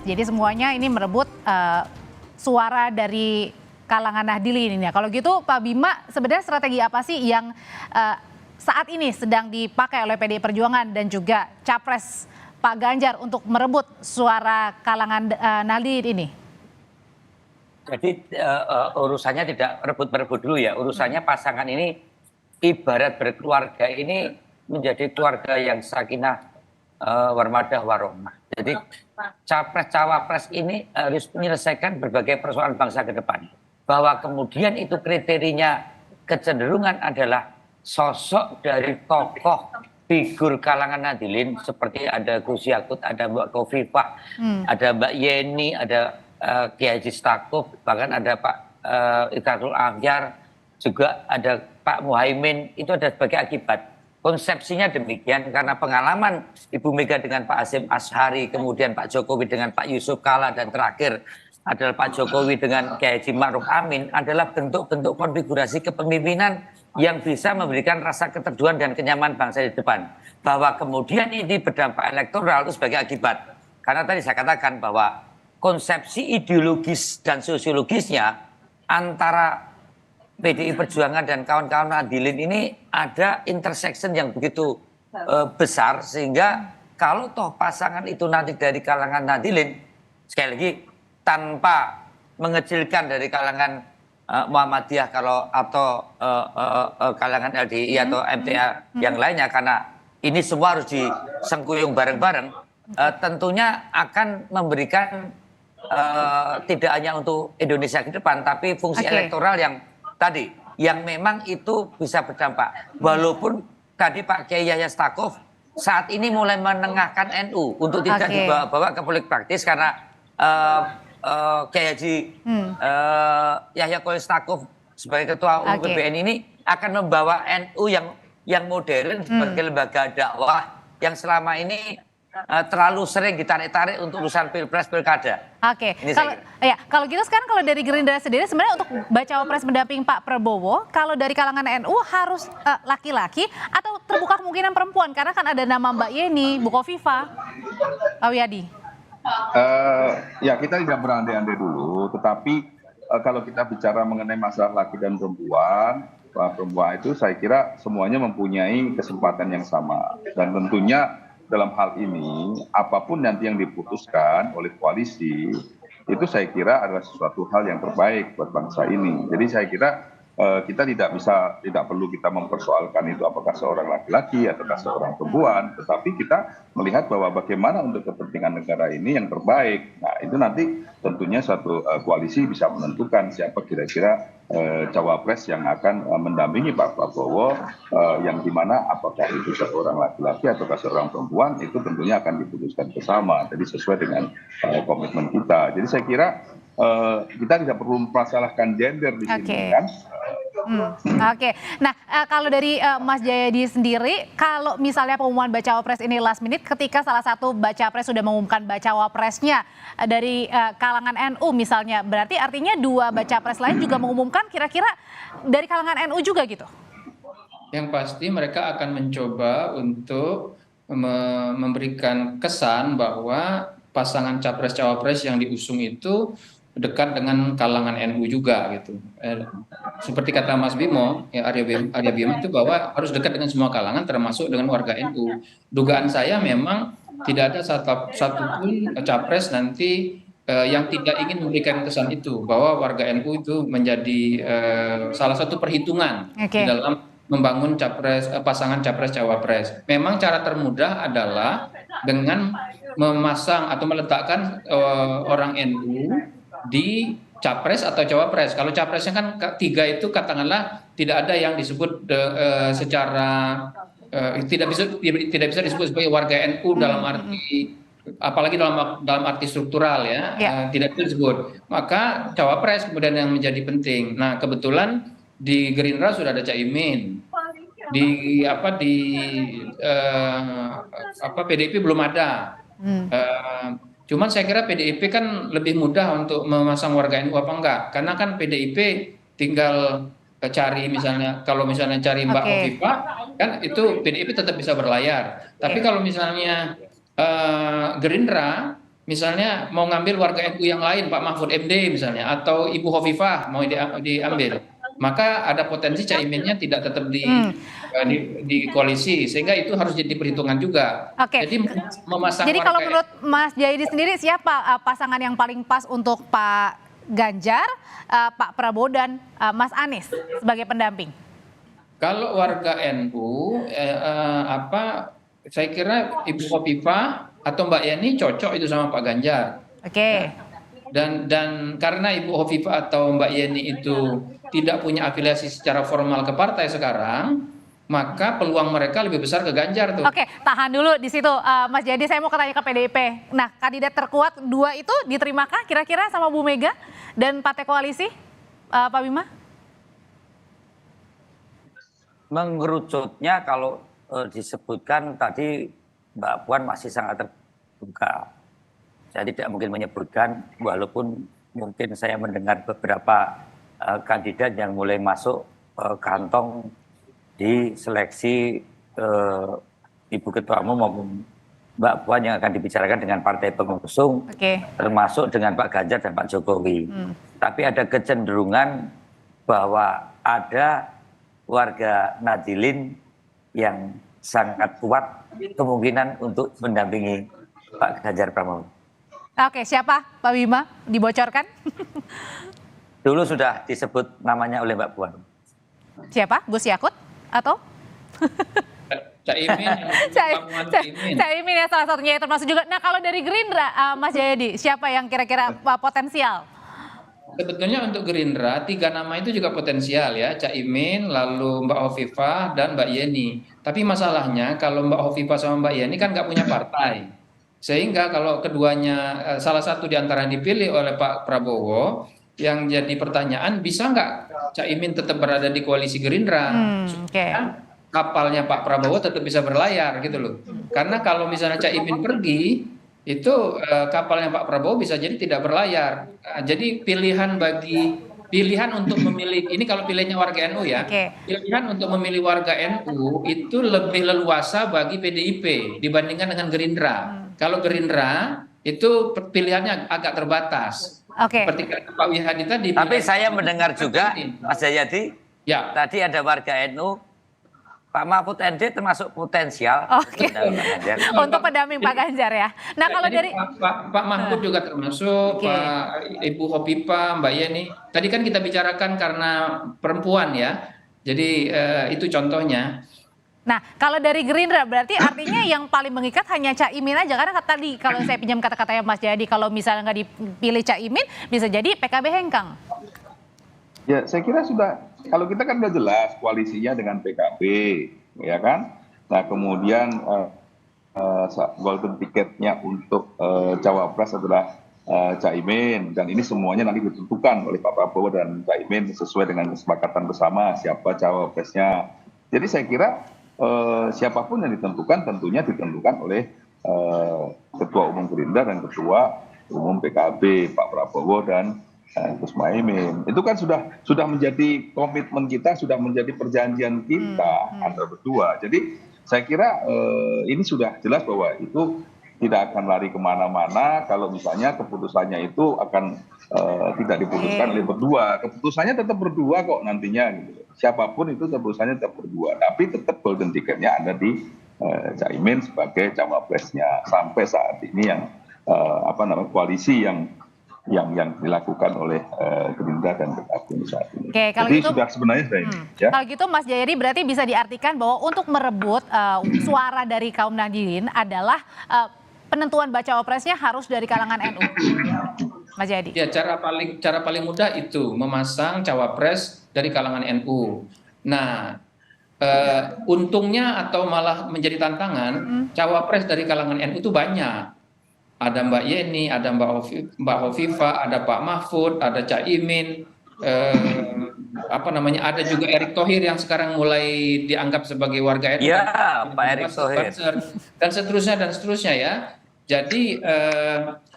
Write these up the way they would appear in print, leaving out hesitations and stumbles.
Jadi semuanya ini merebut suara dari kalangan Nahdliyin ini ya. Kalau gitu Pak Bima, sebenarnya strategi apa sih yang saat ini sedang dipakai oleh PDI Perjuangan dan juga Capres Pak Ganjar untuk merebut suara kalangan Nahdliyin ini? Jadi urusannya tidak rebut-merebut dulu ya. Urusannya pasangan ini ibarat berkeluarga ini menjadi keluarga yang sakinah, warmadah, warohmah. Jadi capres-cawapres ini harus menyelesaikan berbagai persoalan bangsa ke depan. Bahwa kemudian itu kriterinya kecenderungan adalah sosok dari tokoh figur kalangan Nahdliyin seperti ada Gus Yakut, ada Mbak Khofifah, ada Mbak Yeni, ada Kiai Haji Stakuf, bahkan ada Pak Iqrarul Akhyar, juga ada Pak Muhaimin. Itu ada sebagai akibat. Konsepsinya demikian karena pengalaman Ibu Mega dengan Pak Hasyim Asy'ari, kemudian Pak Jokowi dengan Pak Yusuf Kala, dan terakhir adalah Pak Jokowi dengan Kiai Haji Ma'ruf Amin adalah bentuk-bentuk konfigurasi kepemimpinan yang bisa memberikan rasa keteduhan dan kenyamanan bangsa di depan. Bahwa kemudian ini berdampak elektoral itu sebagai akibat. Karena tadi saya katakan bahwa konsepsi ideologis dan sosiologisnya antara PDI Perjuangan dan kawan-kawan Nahdliyin ini ada intersection yang begitu besar, sehingga kalau toh pasangan itu nanti dari kalangan Nahdliyin, sekali lagi tanpa mengecilkan dari kalangan Muhammadiyah atau kalangan LDI atau MTA yang lainnya, karena ini semua harus disengkuyung bareng-bareng, tentunya akan memberikan tidak hanya untuk Indonesia ke depan, tapi fungsi elektoral yang tadi, yang memang itu bisa berdampak. Walaupun tadi Pak Kiai Yahya Stakuf saat ini mulai menengahkan NU untuk tidak dibawa-bawa ke politik praktis, karena Kiai Haji Yahya Stakuf sebagai ketua umum PBN ini akan membawa NU yang modern sebagai lembaga dakwah yang selama ini terlalu sering ditarik-tarik untuk urusan pilpres pilkada. Kalau gitu sekarang kalau dari Gerindra sendiri sebenarnya untuk bacawa pres mendamping Pak Prabowo, kalau dari kalangan NU harus laki-laki atau terbuka kemungkinan perempuan, karena kan ada nama Mbak Yeni, Bu Khofifah, Pak Wiyadi. Ya kita tidak berandai-andai dulu, tetapi kalau kita bicara mengenai masalah laki dan perempuan itu saya kira semuanya mempunyai kesempatan yang sama, dan tentunya dalam hal ini apapun nanti yang diputuskan oleh koalisi itu saya kira adalah sesuatu hal yang terbaik buat bangsa ini. Jadi saya kira kita tidak perlu kita mempersoalkan itu apakah seorang laki-laki ataukah seorang perempuan, tetapi kita melihat bahwa bagaimana untuk kepentingan negara ini yang terbaik. Nah itu nanti tentunya suatu koalisi bisa menentukan siapa kira-kira cawapres yang akan mendampingi Pak Prabowo, yang dimana apakah itu seorang laki-laki ataukah seorang perempuan itu tentunya akan diputuskan bersama. Jadi sesuai dengan komitmen kita. Jadi saya kira kita tidak perlu mempermasalahkan gender di sini kan. Nah kalau dari Mas Jayadi sendiri, kalau misalnya pengumuman bacawa pres ini last minute, ketika salah satu baca pres sudah mengumumkan bacawa presnya dari kalangan NU misalnya, berarti artinya dua baca pres lain juga mengumumkan kira-kira dari kalangan NU juga gitu? Yang pasti mereka akan mencoba untuk memberikan kesan bahwa pasangan capres-cawapres yang diusung itu dekat dengan kalangan NU juga gitu. Seperti kata Mas Bimo, ya Arya Bimo itu bahwa harus dekat dengan semua kalangan termasuk dengan warga NU. Dugaan saya memang tidak ada satupun capres nanti yang tidak ingin memberikan kesan itu bahwa warga NU itu menjadi salah satu perhitungan di dalam membangun pasangan capres-cawapres. Memang cara termudah adalah dengan memasang atau meletakkan orang NU di capres atau cawapres. Kalau capresnya kan tiga itu katakanlah tidak ada yang disebut secara tidak bisa disebut sebagai warga NU dalam arti, apalagi dalam arti struktural ya, tidak bisa disebut. Maka cawapres kemudian yang menjadi penting. Nah kebetulan di Gerindra sudah ada Caimin, di PDIP belum ada. Cuman saya kira PDIP kan lebih mudah untuk memasang warga NU apa enggak, karena kan PDIP tinggal cari misalnya, kalau misalnya cari Mbak Khofifah kan itu PDIP tetap bisa berlayar. Tapi kalau misalnya Gerindra misalnya mau ngambil warga NU yang lain, Pak Mahfud MD misalnya, atau Ibu Hovifah mau diambil, maka ada potensi Caiminnya tidak tetap di koalisi, sehingga itu harus jadi perhitungan juga. Oke. Jadi memasang Jadi kalau warga menurut Mas Jayadi sendiri siapa pasangan yang paling pas untuk Pak Ganjar, Pak Prabowo dan Mas Anies sebagai pendamping? Kalau warga NU, saya kira Ibu Hovifah atau Mbak Yeni cocok itu sama Pak Ganjar. Oke. Dan karena Ibu Hovifah atau Mbak Yeni itu tidak punya afiliasi secara formal ke partai sekarang, maka peluang mereka lebih besar ke Ganjar tuh. Oke, tahan dulu di situ, Mas Jayadi. Saya mau tanya ke PDIP. Nah, kandidat terkuat 2 itu diterimakah kira-kira sama Bu Mega dan partai koalisi, Pak Bima? Mengerucutnya kalau disebutkan tadi Mbak Puan masih sangat terbuka. Saya tidak mungkin menyebutkan, walaupun mungkin saya mendengar beberapa kandidat yang mulai masuk kantong di seleksi Ibu Ketua Umum maupun Mbak Puan yang akan dibicarakan dengan partai pengusung, termasuk dengan Pak Ganjar dan Pak Jokowi. Tapi ada kecenderungan bahwa ada warga Nahdliin yang sangat kuat kemungkinan untuk mendampingi Pak Ganjar Pranowo. Oke, siapa Pak Bima? Dibocorkan? Dulu sudah disebut namanya oleh Mbak Puan. Siapa? Gus Yakut? Atau? Caimin. Caimin ya salah satunya, termasuk juga. Nah, kalau dari Gerindra, Mas Jayadi, siapa yang kira-kira potensial? Sebetulnya untuk Gerindra 3 nama itu juga potensial ya, Caimin, lalu Mbak Hovifah dan Mbak Yeni. Tapi masalahnya kalau Mbak Hovifah sama Mbak Yeni kan nggak punya partai, sehingga kalau keduanya salah satu di antara yang dipilih oleh Pak Prabowo, yang jadi pertanyaan bisa nggak Caimin tetap berada di koalisi Gerindra supaya kapalnya Pak Prabowo tetap bisa berlayar gitu loh. Karena kalau misalnya Caimin pergi, itu kapalnya Pak Prabowo bisa jadi tidak berlayar. Jadi pilihan untuk memilih, ini kalau pilihnya warga NU ya, pilihan untuk memilih warga NU itu lebih leluasa bagi PDIP dibandingkan dengan Gerindra. Kalau Gerindra itu pilihannya agak terbatas. Seperti Pak Wihadi tadi. Tapi saya mendengar juga, Mas Jayadi, ya, tadi ada warga NU, Pak Mahfud MD termasuk potensial untuk pendamping Pak Ganjar ya. Nah, kalau dari Pak Mahfud juga termasuk, Pak Ibu Hovifah, Mbak Yeni. Tadi kan kita bicarakan karena perempuan ya. Jadi itu contohnya. Nah, kalau dari Gerindra berarti artinya yang paling mengikat hanya Caimin aja, karena tadi kalau saya pinjam kata-katanya Mas Jayadi, kalau misalnya nggak dipilih Caimin bisa jadi PKB hengkang. Ya, saya kira sudah, kalau kita kan udah jelas koalisinya dengan PKB, ya kan? Nah, kemudian golden ticketnya untuk cawapres adalah Caimin, dan ini semuanya nanti ditentukan oleh Pak Prabowo dan Caimin sesuai dengan kesepakatan bersama siapa cawapresnya. Jadi saya kira siapapun yang ditentukan tentunya ditentukan oleh Ketua Umum Gerindra dan Ketua Umum PKB Pak Prabowo dan Gus Muhaimin. Itu kan sudah menjadi komitmen kita, sudah menjadi perjanjian kita antara berdua. Jadi saya kira ini sudah jelas bahwa itu tidak akan lari kemana-mana kalau misalnya keputusannya itu akan tidak diputuskan oleh berdua. Keputusannya tetap berdua kok nantinya gitu. Siapapun itu keputusannya tetap berdua, tapi tetap golden ticketnya ada di Caimin sebagai cawapresnya sampai saat ini yang koalisi yang dilakukan oleh Gerindra dan PKB saat ini. Kalau jadi gitu, sudah sebenarnya sudah ini. Ya. Kalau gitu Mas Jayadi berarti bisa diartikan bahwa untuk merebut suara dari kaum Nahdliin adalah penentuan baca wapresnya harus dari kalangan NU. Mas Jayadi. Ya, cara paling mudah itu memasang cawapres dari kalangan NU. Nah, untungnya atau malah menjadi tantangan, cawapres dari kalangan NU itu banyak. Ada Mbak Yeni, ada Mbak Hovifah, ada Pak Mahfud, ada Caimin, ada juga Erick Thohir yang sekarang mulai dianggap sebagai warga NU. Ya, Pak Erick Thohir. Dan seterusnya ya.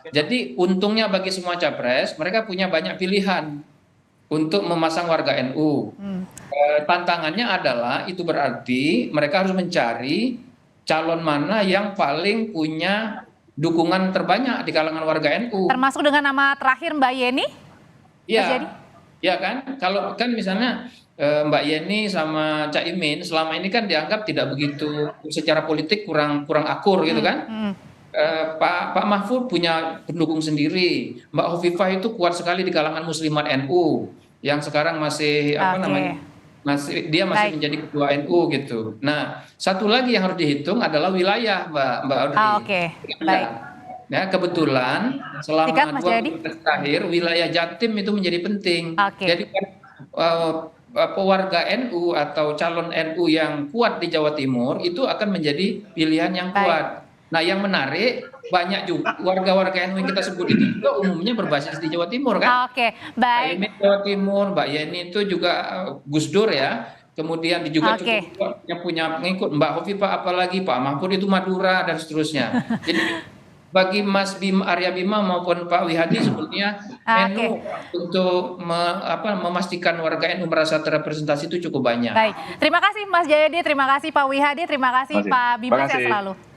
Jadi untungnya bagi semua capres, mereka punya banyak pilihan untuk memasang warga NU. Tantangannya adalah itu berarti mereka harus mencari calon mana yang paling punya dukungan terbanyak di kalangan warga NU. Termasuk dengan nama terakhir Mbak Yeni? Mas Jayadi? Ya kan, kalau kan misalnya Mbak Yeni sama Cak Imin selama ini kan dianggap tidak begitu secara politik kurang akur gitu kan. Pak Mahfud punya pendukung sendiri. Mbak Hovifah itu kuat sekali di kalangan Muslimat NU yang sekarang masih masih Baik. menjadi ketua NU gitu. Nah, satu lagi yang harus dihitung adalah wilayah, Mbak Audrey. Oke, baik. Ya, kebetulan selama Sikat, Mas 2 Jayadi. pilpres terakhir wilayah Jatim itu menjadi penting. Oke. Jadi kan warga NU atau calon NU yang kuat di Jawa Timur itu akan menjadi pilihan yang Baik. kuat. Nah, yang menarik banyak juga warga-warga NU yang kita sebut ini juga umumnya berbasis di Jawa Timur kan. Oke, Mbak baik. Yeni Jawa Timur, Mbak Yeni itu juga Gus Dur ya. Kemudian juga Oke. cukup yang punya pengikut Mbak Hovifah apalagi Pak Mahfud itu Madura dan seterusnya. Jadi bagi Mas Arya Bima maupun Pak Wihadi sebetulnya NU untuk memastikan warga NU merasa terrepresentasi itu cukup banyak. Baik. Terima kasih Mas Jayadi, terima kasih Pak Wihadi, terima kasih Terima kasih. Pak Bima, Terima sehat kasih. selalu.